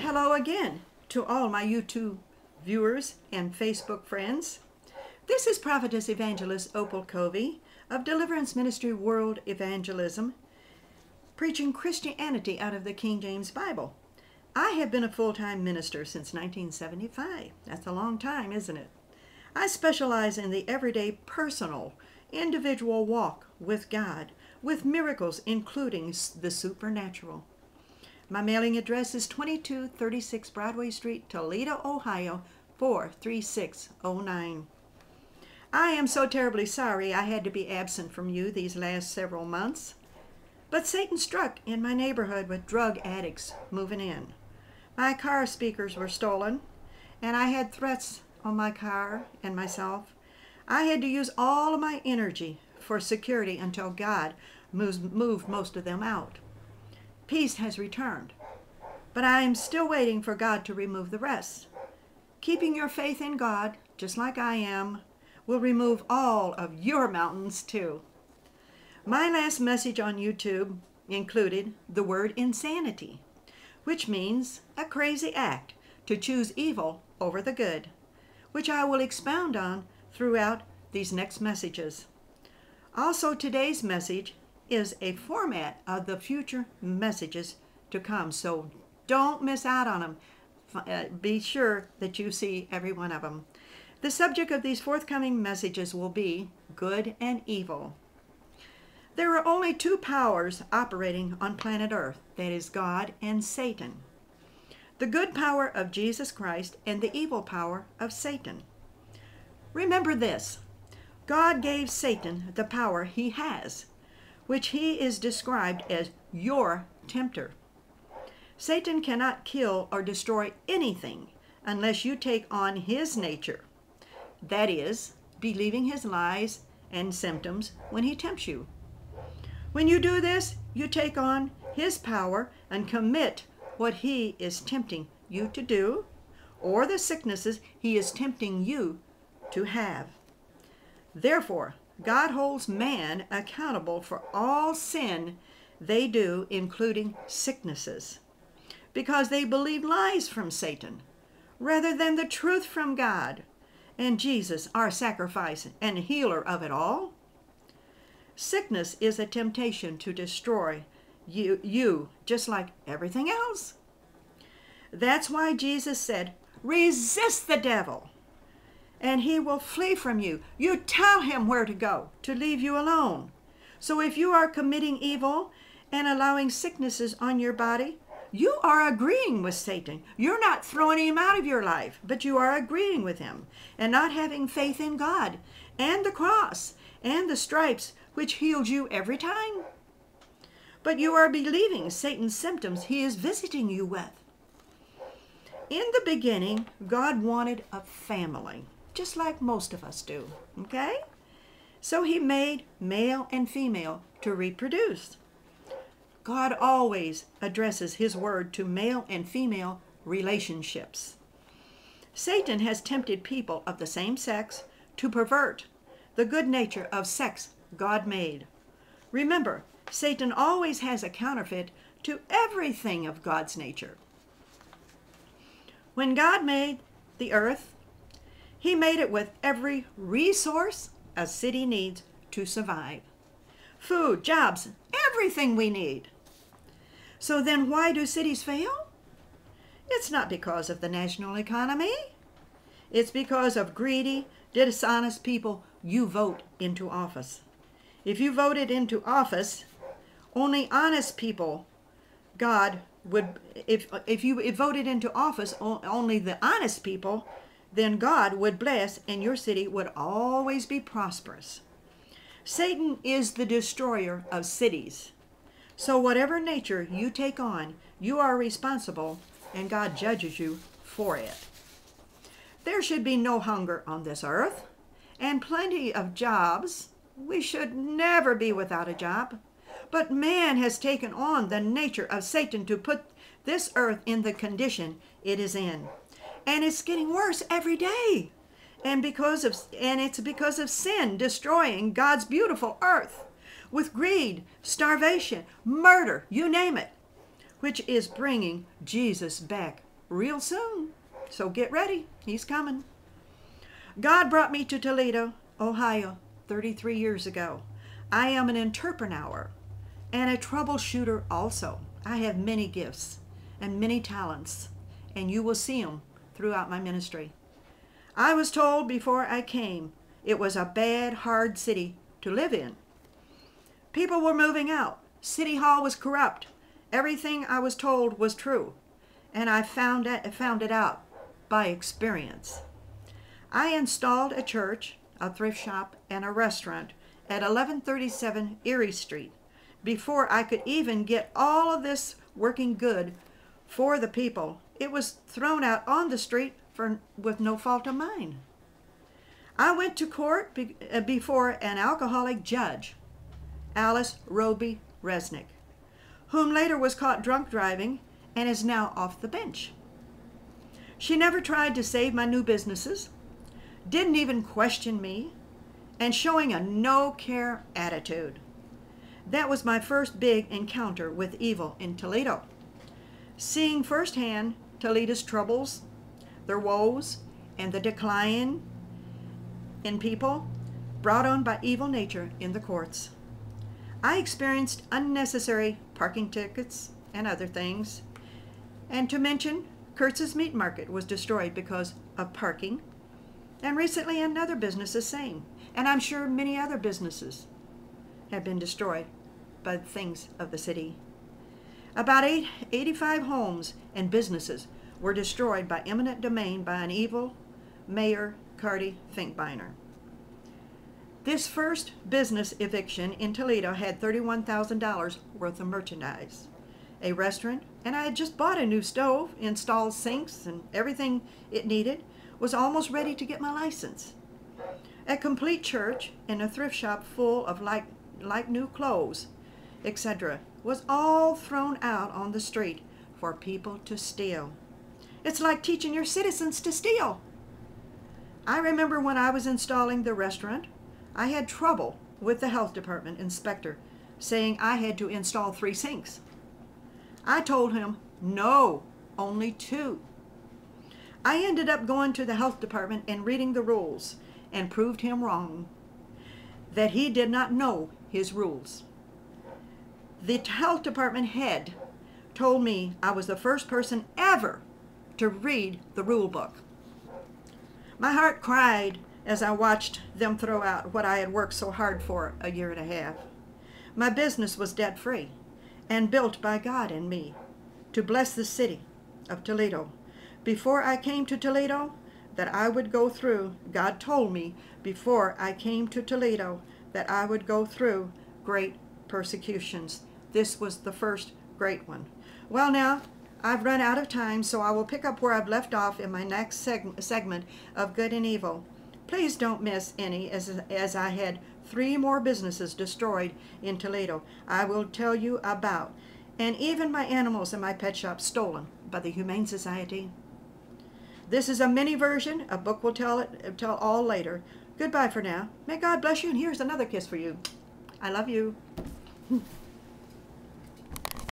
hello again to all my YouTube viewers and Facebook friends. This is Prophetess Evangelist Opal Covey of Deliverance Ministry World Evangelism, preaching Christianity out of the King James Bible. I have been a full-time minister since 1975. That's a long time, isn't it? I specialize in the everyday, personal, individual walk with God, with miracles including the supernatural. My mailing address is 2236 Broadway Street, Toledo, Ohio, 43609. I am so terribly sorry I had to be absent from you these last several months. But Satan struck in my neighborhood with drug addicts moving in. My car speakers were stolen, and I had threats on my car and myself. I had to use all of my energy for security until God moved most of them out. Peace has returned, but I am still waiting for God to remove the rest. Keeping your faith in God, just like I am, will remove all of your mountains too. My last message on YouTube included the word insanity, which means a crazy act to choose evil over the good, which I will expound on throughout these next messages. Also, today's message is a format of the future messages to come, so don't miss out on them. Be sure that you see every one of them. The subject of these forthcoming messages will be good and evil. There are only two powers operating on planet Earth, that is God and Satan. The good power of Jesus Christ and the evil power of Satan. Remember this, God gave Satan the power he has, which he is described as your tempter. Satan cannot kill or destroy anything unless you take on his nature. That is, believing his lies and symptoms when he tempts you. When you do this, you take on his power and commit what he is tempting you to do, or the sicknesses he is tempting you to have. Therefore, God holds man accountable for all sin they do, including sicknesses, because they believe lies from Satan rather than the truth from God and Jesus, our sacrifice and healer of it all. Sickness is a temptation to destroy you just like everything else. That's why Jesus said, resist the devil, and he will flee from you. You tell him where to go, to leave you alone. So if you are committing evil and allowing sicknesses on your body, you are agreeing with Satan. You're not throwing him out of your life, but you are agreeing with him and not having faith in God and the cross and the stripes which healed you every time. But you are believing Satan's symptoms he is visiting you with. In the beginning, God wanted a family, just like most of us do, okay? So he made male and female to reproduce. God always addresses his word to male and female relationships. Satan has tempted people of the same sex to pervert the good nature of sex God made. Remember, Satan always has a counterfeit to everything of God's nature. When God made the earth, he made it with every resource a city needs to survive. Food, jobs, everything we need. So then why do cities fail? It's not because of the national economy. It's because of greedy, dishonest people you vote into office. If you voted into office, only honest people, God would, if you voted into office only the honest people, then God would bless and your city would always be prosperous. Satan is the destroyer of cities. So whatever nature you take on, you are responsible and God judges you for it. There should be no hunger on this earth and plenty of jobs. We should never be without a job. But man has taken on the nature of Satan to put this earth in the condition it is in. And it's getting worse every day. And it's because of sin destroying God's beautiful earth with greed, starvation, murder, you name it, which is bringing Jesus back real soon. So get ready. He's coming. God brought me to Toledo, Ohio, 33 years ago. I am an entrepreneur and a troubleshooter also. I have many gifts and many talents, and you will see them throughout my ministry. I was told before I came it was a bad, hard city to live in. People were moving out. City Hall was corrupt. Everything I was told was true, and I found it out by experience. I installed a church, a thrift shop, and a restaurant at 1137 Erie Street before I could even get all of this working good for the people. It was thrown out on the street with no fault of mine. I went to court before an alcoholic judge, Alice Roby Resnick, whom later was caught drunk driving and is now off the bench. She never tried to save my new businesses, didn't even question me, and showing a no-care attitude. That was my first big encounter with evil in Toledo. Seeing firsthand Toledo's troubles, their woes, and the decline in people brought on by evil nature in the courts. I experienced unnecessary parking tickets and other things. And to mention, Kurtz's Meat Market was destroyed because of parking. And recently another business the same. And I'm sure many other businesses have been destroyed by the things of the city. About 85 homes and businesses were destroyed by eminent domain by an evil Mayor Carty Finkbeiner. This first business eviction in Toledo had $31,000 worth of merchandise, a restaurant, and I had just bought a new stove, installed sinks and everything it needed, was almost ready to get my license. A complete church and a thrift shop full of like new clothes, etc., was all thrown out on the street for people to steal. It's like teaching your citizens to steal. I remember when I was installing the restaurant, I had trouble with the health department inspector saying I had to install 3 sinks. I told him, no, only 2. I ended up going to the health department and reading the rules and proved him wrong, that he did not know his rules. The health department head told me I was the first person ever to read the rule book. My heart cried as I watched them throw out what I had worked so hard for a year and a half. My business was debt-free and built by God and me to bless the city of Toledo. Before I came to Toledo, that I would go through, God told me before I came to Toledo that I would go through great persecutions. This was the first great one. Well, now, I've run out of time, so I will pick up where I've left off in my next segment of Good and Evil. Please don't miss any, as I had 3 more businesses destroyed in Toledo I will tell you about, and even my animals in my pet shop stolen by the Humane Society. This is a mini version. A book will tell all later. Goodbye for now. May God bless you, and here's another kiss for you. I love you.